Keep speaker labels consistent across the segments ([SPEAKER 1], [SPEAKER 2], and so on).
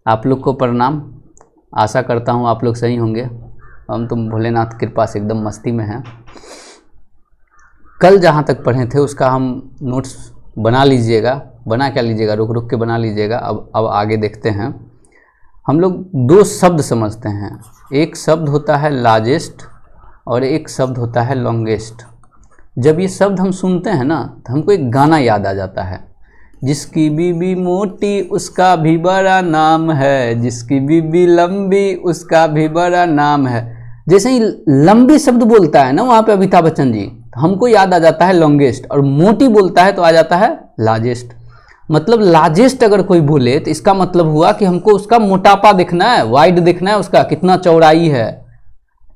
[SPEAKER 1] आप लोग को प्रणाम। आशा करता हूँ आप लोग सही होंगे। हम तो भोलेनाथ कृपा से एकदम मस्ती में हैं। कल जहाँ तक पढ़े थे उसका हम नोट्स बना लीजिएगा, बना क्या लीजिएगा, रुक रुक के बना लीजिएगा। अब आगे देखते हैं। हम लोग दो शब्द समझते हैं, एक शब्द होता है लार्जेस्ट और एक शब्द होता है लॉन्गेस्ट। जब ये शब्द हम सुनते हैं ना तो हमको एक गाना याद आ जाता है, जिसकी बीबी मोटी उसका भी बड़ा नाम है, जिसकी बीबी लंबी उसका भी बड़ा नाम है। जैसे ही लंबी शब्द बोलता है ना वहाँ पे अमिताभ बच्चन जी, तो हमको याद आ जाता है लॉन्गेस्ट, और मोटी बोलता है तो आ जाता है लार्जेस्ट। मतलब लार्जेस्ट अगर कोई बोले तो इसका मतलब हुआ कि हमको उसका मोटापा देखना है, वाइड देखना है, उसका कितना चौड़ाई है,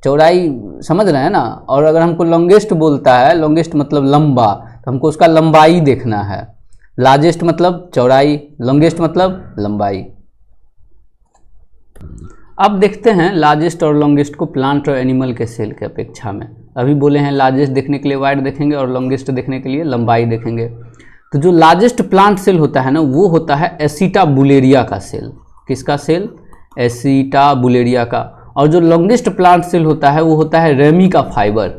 [SPEAKER 1] चौड़ाई समझ रहे हैं ना। और अगर हमको लॉन्गेस्ट बोलता है, लॉन्गेस्ट मतलब लंबा, तो हमको उसका लंबाई देखना है। लार्जेस्ट मतलब चौड़ाई, लॉन्गेस्ट मतलब लंबाई। अब देखते हैं लार्जेस्ट और लॉन्गेस्ट को प्लांट और एनिमल के सेल के अपेक्षा में। अभी बोले हैं लार्जेस्ट देखने के लिए वाइड देखेंगे और लॉन्गेस्ट देखने के लिए लंबाई देखेंगे। तो जो लार्जेस्ट प्लांट सेल होता है ना वो होता है एसिटाबुलेरिया का सेल। किसका सेल? एसिटाबुलेरिया का। और जो लॉन्गेस्ट प्लांट सेल होता है वो होता है रेमी का फाइबर,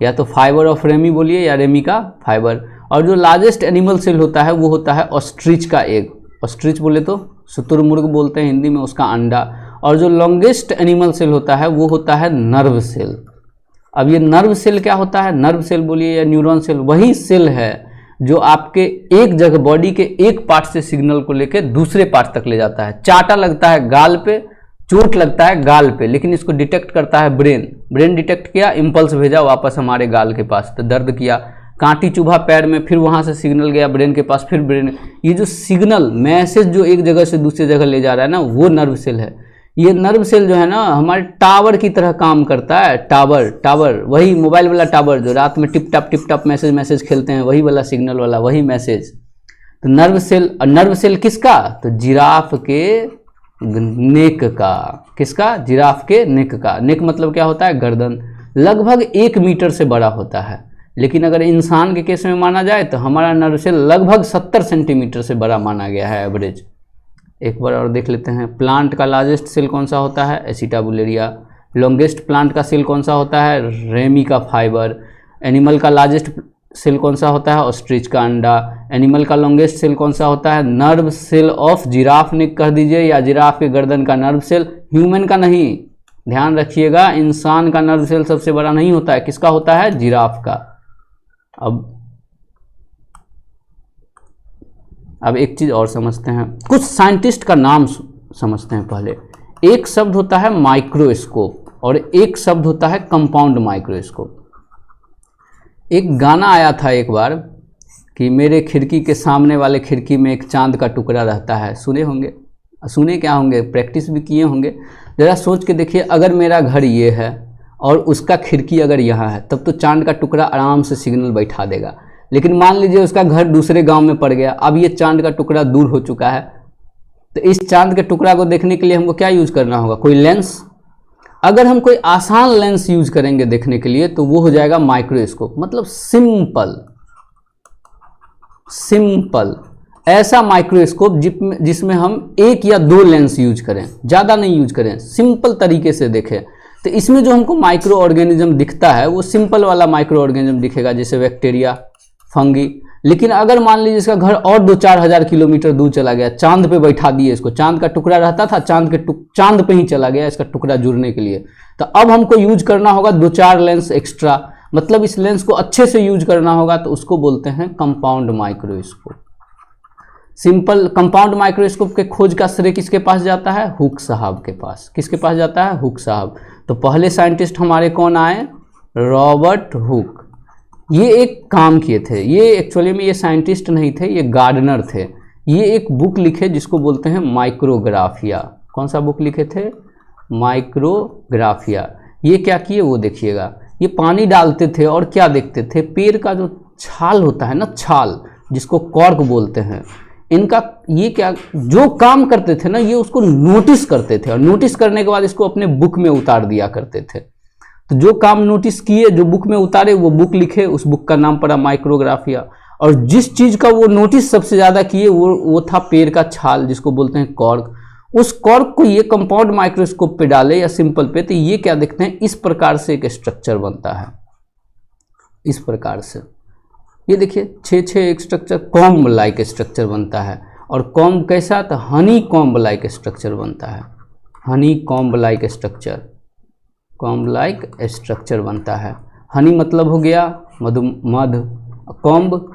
[SPEAKER 1] या तो फाइबर ऑफ रेमी बोलिए या रेमी का फाइबर। और जो लार्जेस्ट एनिमल सेल होता है वो होता है ऑस्ट्रिच का एग। ऑस्ट्रिच बोले तो शुतुरमुर्ग बोलते हैं हिंदी में, उसका अंडा। और जो लॉन्गेस्ट एनिमल सेल होता है वो होता है नर्व सेल। अब ये नर्व सेल क्या होता है? नर्व सेल बोलिए या न्यूरॉन सेल, वही सेल है जो आपके एक जगह बॉडी के एक पार्ट से सिग्नल को लेकर दूसरे पार्ट तक ले जाता है। चाटा लगता है गाल पे, चोट लगता है गाल पे, लेकिन इसको डिटेक्ट करता है ब्रेन। ब्रेन डिटेक्ट किया, इम्पल्स भेजा वापस हमारे गाल के पास, तो दर्द किया। कांटी चुभा पैर में, फिर वहाँ से सिग्नल गया ब्रेन के पास, फिर ब्रेन। ये जो सिग्नल मैसेज जो एक जगह से दूसरी जगह ले जा रहा है ना, वो नर्व सेल है। ये नर्व सेल जो है ना हमारे टावर की तरह काम करता है। टावर वही मोबाइल वाला टावर जो रात में टिप टाप मैसेज खेलते हैं, वही वाला सिग्नल वाला वही मैसेज। तो नर्व सेल, और नर्व सेल किसका? तो जिराफ के नेक का। किसका? जिराफ के नेक का। नेक मतलब क्या होता है? गर्दन। लगभग 1 मीटर से बड़ा होता है, लेकिन अगर इंसान के केस में माना जाए तो हमारा नर्व सेल लगभग 70 सेंटीमीटर से बड़ा माना गया है एवरेज। एक बार और देख लेते हैं। प्लांट का लार्जेस्ट सेल कौन सा होता है? एसिटाबुलेरिया। लॉन्गेस्ट प्लांट का सेल कौन सा होता है? रेमी का फाइबर। एनिमल का लार्जेस्ट सेल कौन सा होता है? ऑस्ट्रिच का अंडा। एनिमल का लॉन्गेस्ट सेल कौन सा होता है? नर्व सेल ऑफ जिराफ नेक कर दीजिए, या जिराफ के गर्दन का नर्व सेल। ह्यूमन का नहीं, ध्यान रखिएगा, इंसान का नर्व सेल सबसे बड़ा नहीं होता है। किसका होता है? जिराफ का। अब एक चीज और समझते हैं, कुछ साइंटिस्ट का नाम समझते हैं पहले। एक शब्द होता है माइक्रोस्कोप और एक शब्द होता है कंपाउंड माइक्रोस्कोप। एक गाना आया था एक बार कि मेरे खिड़की के सामने वाले खिड़की में एक चांद का टुकड़ा रहता है। सुने होंगे, सुने क्या होंगे, प्रैक्टिस भी किए होंगे। ज़रा सोच के देखिए, अगर मेरा घर ये है और उसका खिड़की अगर यहाँ है, तब तो चांद का टुकड़ा आराम से सिग्नल बैठा देगा। लेकिन मान लीजिए उसका घर दूसरे गांव में पड़ गया, अब ये चांद का टुकड़ा दूर हो चुका है, तो इस चांद के टुकड़ा को देखने के लिए हमको क्या यूज करना होगा? कोई लेंस। अगर हम कोई आसान लेंस यूज करेंगे देखने के लिए तो वो हो जाएगा माइक्रोस्कोप। मतलब सिंपल ऐसा माइक्रोस्कोप जिसमें हम 1 या 2 लेंस यूज करें, ज़्यादा नहीं यूज करें, सिंपल तरीके से देखें। तो इसमें जो हमको माइक्रो ऑर्गेनिज्म दिखता है वो सिंपल वाला माइक्रो ऑर्गेनिज्म दिखेगा, जैसे बैक्टीरिया, फंगी। लेकिन अगर मान लीजिए इसका घर और 2-4 हज़ार किलोमीटर दूर चला गया, चांद पे बैठा दिए इसको, चांद का टुकड़ा रहता था, चांद पे ही चला गया इसका टुकड़ा जुड़ने के लिए, तो अब हमको यूज करना होगा 2-4 लेंस एक्स्ट्रा। मतलब इस लेंस को अच्छे से यूज करना होगा, तो उसको बोलते हैं compound microscope. Simple compound microscope के खोज का श्रेय किसके पास जाता है? हुक साहब के पास। किसके पास जाता है? हुक साहब। तो पहले साइंटिस्ट हमारे कौन आए? Robert Hooke. ये एक काम किए थे, ये एक्चुअली में ये साइंटिस्ट नहीं थे, ये गार्डनर थे। ये एक बुक लिखे जिसको बोलते हैं माइक्रोग्राफिया। कौन सा बुक लिखे थे? माइक्रोग्राफिया। ये क्या किए वो देखिएगा। ये पानी डालते थे और क्या देखते थे? पेड़ का जो छाल होता है ना, छाल जिसको कॉर्क बोलते हैं, इनका ये क्या जो काम करते थे ना, ये उसको नोटिस करते थे, और नोटिस करने के बाद इसको अपने बुक में उतार दिया करते थे। तो जो काम नोटिस किए, जो बुक में उतारे, वो बुक लिखे, उस बुक का नाम पड़ा माइक्रोग्राफिया। और जिस चीज़ का वो नोटिस सबसे ज़्यादा किए वो था पेड़ का छाल जिसको बोलते हैं कॉर्क। उस कॉर्क को ये कंपाउंड माइक्रोस्कोप पे डाले या सिंपल पे, तो ये क्या देखते हैं, इस प्रकार से एक स्ट्रक्चर बनता है, इस प्रकार से। ये देखिए 6 एक स्ट्रक्चर कॉम्ब लाइक स्ट्रक्चर बनता है। और कॉम्ब कैसा, तो हनी कॉम्ब लाइक स्ट्रक्चर बनता है, Honey comb like structure, comb like structure बनता है। हनी मतलब हो गया मध, कॉम्ब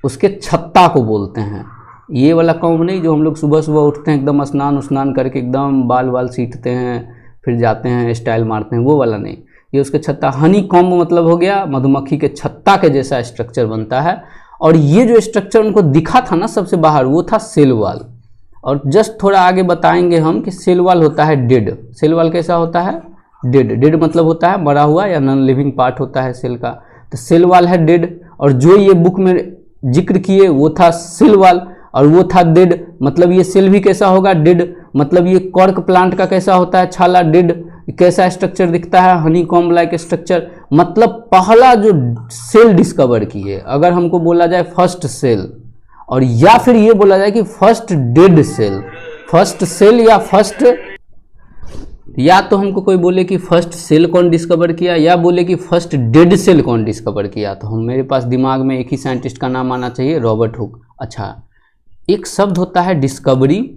[SPEAKER 1] उसके छत्ता को बोलते हैं। ये वाला कॉम्ब नहीं जो हम लोग सुबह सुबह उठते हैं एकदम स्नान करके एकदम बाल सीटते हैं फिर जाते हैं स्टाइल मारते हैं, वो वाला नहीं, ये उसके छत्ता। हनी कॉम्ब मतलब हो गया मधुमक्खी के छत्ता के जैसा स्ट्रक्चर बनता है। और ये जो स्ट्रक्चर उनको दिखा था ना सबसे बाहर, वो था सेल वॉल। और जस्ट थोड़ा आगे बताएंगे हम कि सेल वॉल होता है डेड। सेल वॉल कैसा होता है, डेड। डेड मतलब होता है मरा हुआ या नॉन लिविंग पार्ट होता है सेल का। तो सेल वॉल है डेड। और जो ये बुक में जिक्र किए वो था सेल वॉल और वो था डेड। मतलब ये सेल भी कैसा होगा, डेड। मतलब ये कॉर्क प्लांट का कैसा होता है, छाला, डेड। कैसा स्ट्रक्चर दिखता है, हनी कॉम्ब लाइक स्ट्रक्चर। मतलब पहला जो सेल डिस्कवर किए, अगर हमको बोला जाए फर्स्ट सेल, और या फिर ये बोला जाए कि first dead cell, first cell या फर्स्ट, या तो हमको कोई बोले कि फर्स्ट सेल कौन डिस्कवर किया या बोले कि फर्स्ट डेड सेल कौन डिस्कवर किया, तो हम मेरे पास दिमाग में एक ही साइंटिस्ट का नाम आना चाहिए, रॉबर्ट हुक। अच्छा, एक शब्द होता है डिस्कवरी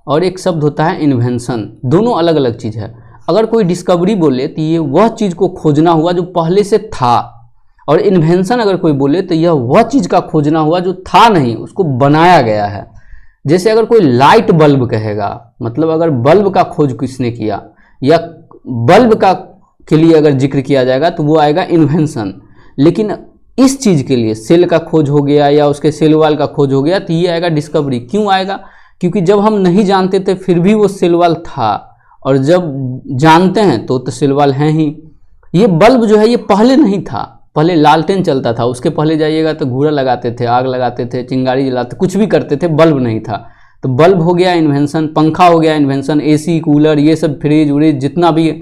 [SPEAKER 1] और एक शब्द होता है इन्वेंशन, दोनों अलग अलग चीज़ है। अगर कोई डिस्कवरी बोले तो ये वह चीज़ को खोजना हुआ जो पहले से था, और इन्वेंशन अगर कोई बोले तो यह वह चीज़ का खोजना हुआ जो था नहीं, उसको बनाया गया है। जैसे अगर कोई लाइट बल्ब कहेगा, मतलब अगर बल्ब का खोज किसने किया या बल्ब का के लिए अगर जिक्र किया जाएगा तो वो आएगा इन्वेंशन। लेकिन इस चीज़ के लिए सेल का खोज हो गया या उसके सेल वॉल का खोज हो गया तो ये आएगा डिस्कवरी। क्यों आएगा, क्योंकि जब हम नहीं जानते थे फिर भी वो सेल वॉल था, और जब जानते हैं तो सेल वॉल है ही। ये बल्ब जो है ये पहले नहीं था, पहले लालटेन चलता था, उसके पहले जाइएगा तो घूरा लगाते थे, आग लगाते थे, चिंगारी जलाते, कुछ भी करते थे, बल्ब नहीं था। तो बल्ब हो गया इन्वेंशन, पंखा हो गया इन्वेंशन, एसी, कूलर, ये सब, फ्रिज व्रिज, जितना भी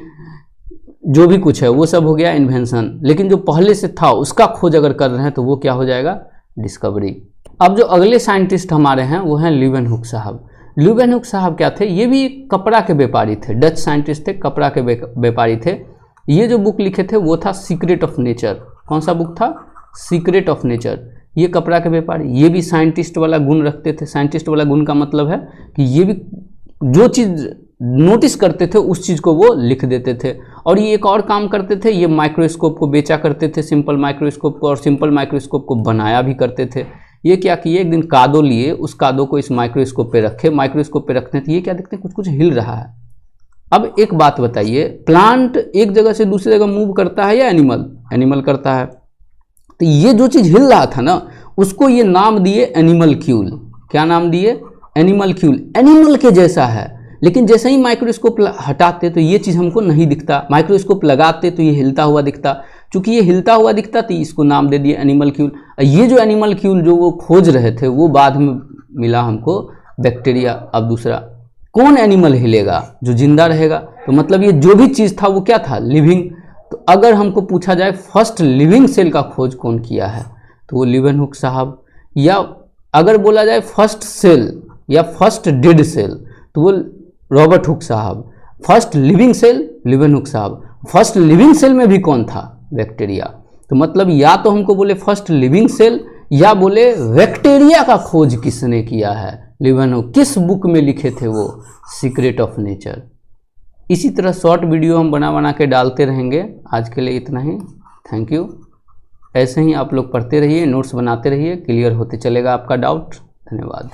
[SPEAKER 1] जो भी कुछ है वो सब हो गया इन्वेंशन। लेकिन जो पहले से था उसका खोज अगर कर रहे हैं तो वो क्या हो जाएगा, डिस्कवरी। अब जो अगले साइंटिस्ट हमारे हैं वो हैं ल्यूवेनहुक साहब। ल्यूवेनहुक साहब क्या थे, ये भी कपड़ा के व्यापारी थे, डच साइंटिस्ट थे, कपड़ा के व्यापारी थे। ये जो बुक लिखे थे वो था सीक्रेट ऑफ नेचर। कौन सा बुक था, सीक्रेट ऑफ नेचर। ये कपड़ा के व्यापारी, ये भी साइंटिस्ट वाला गुण रखते थे। साइंटिस्ट वाला गुण का मतलब है कि ये भी जो चीज़ नोटिस करते थे उस चीज़ को वो लिख देते थे। और ये एक और काम करते थे, ये माइक्रोस्कोप को बेचा करते थे, सिंपल माइक्रोस्कोप को, और सिंपल माइक्रोस्कोप को बनाया भी करते थे। ये क्या किए, एक दिन कादो लिए, उस कादो को इस माइक्रोस्कोप पे रखे, माइक्रोस्कोप पे रखते हैं तो ये क्या देखते हैं, कुछ कुछ हिल रहा है। अब एक बात बताइए, प्लांट एक जगह से दूसरी जगह मूव करता है या एनिमल करता है? तो ये जो चीज़ हिल रहा था ना, उसको ये नाम दिए एनिमलक्यूल। क्या नाम दिए, एनिमलक्यूल। एनिमल के जैसा है, लेकिन जैसे ही माइक्रोस्कोप हटाते तो ये चीज़ हमको नहीं दिखता, माइक्रोस्कोप लगाते तो ये हिलता हुआ दिखता। चूँकि ये हिलता हुआ दिखता तो इसको नाम दे दिए एनिमलक्यूल। ये जो एनिमलक्यूल जो वो खोज रहे थे वो बाद में मिला हमको बैक्टीरिया। अब दूसरा, कौन एनिमल हिलेगा, जो जिंदा रहेगा। तो मतलब ये जो भी चीज़ था वो क्या था, लिविंग। तो अगर हमको पूछा जाए फर्स्ट लिविंग सेल का खोज कौन किया है तो वो ल्यूवेनहुक साहब। या अगर बोला जाए फर्स्ट सेल या फर्स्ट डेड सेल तो वो रॉबर्ट हुक साहब। फर्स्ट लिविंग सेल ल्यूवेनहुक साहब। फर्स्ट लिविंग सेल में भी कौन था, बैक्टीरिया। तो मतलब या तो हमको बोले फर्स्ट लिविंग सेल या बोले बैक्टीरिया का खोज किसने किया है, ल्यूवेनहुक। किस बुक में लिखे थे वो, सीक्रेट ऑफ नेचर। इसी तरह शॉर्ट वीडियो हम बना के डालते रहेंगे। आज के लिए इतना ही, थैंक यू। ऐसे ही आप लोग पढ़ते रहिए, नोट्स बनाते रहिए, क्लियर होते चलेगा आपका डाउट। धन्यवाद।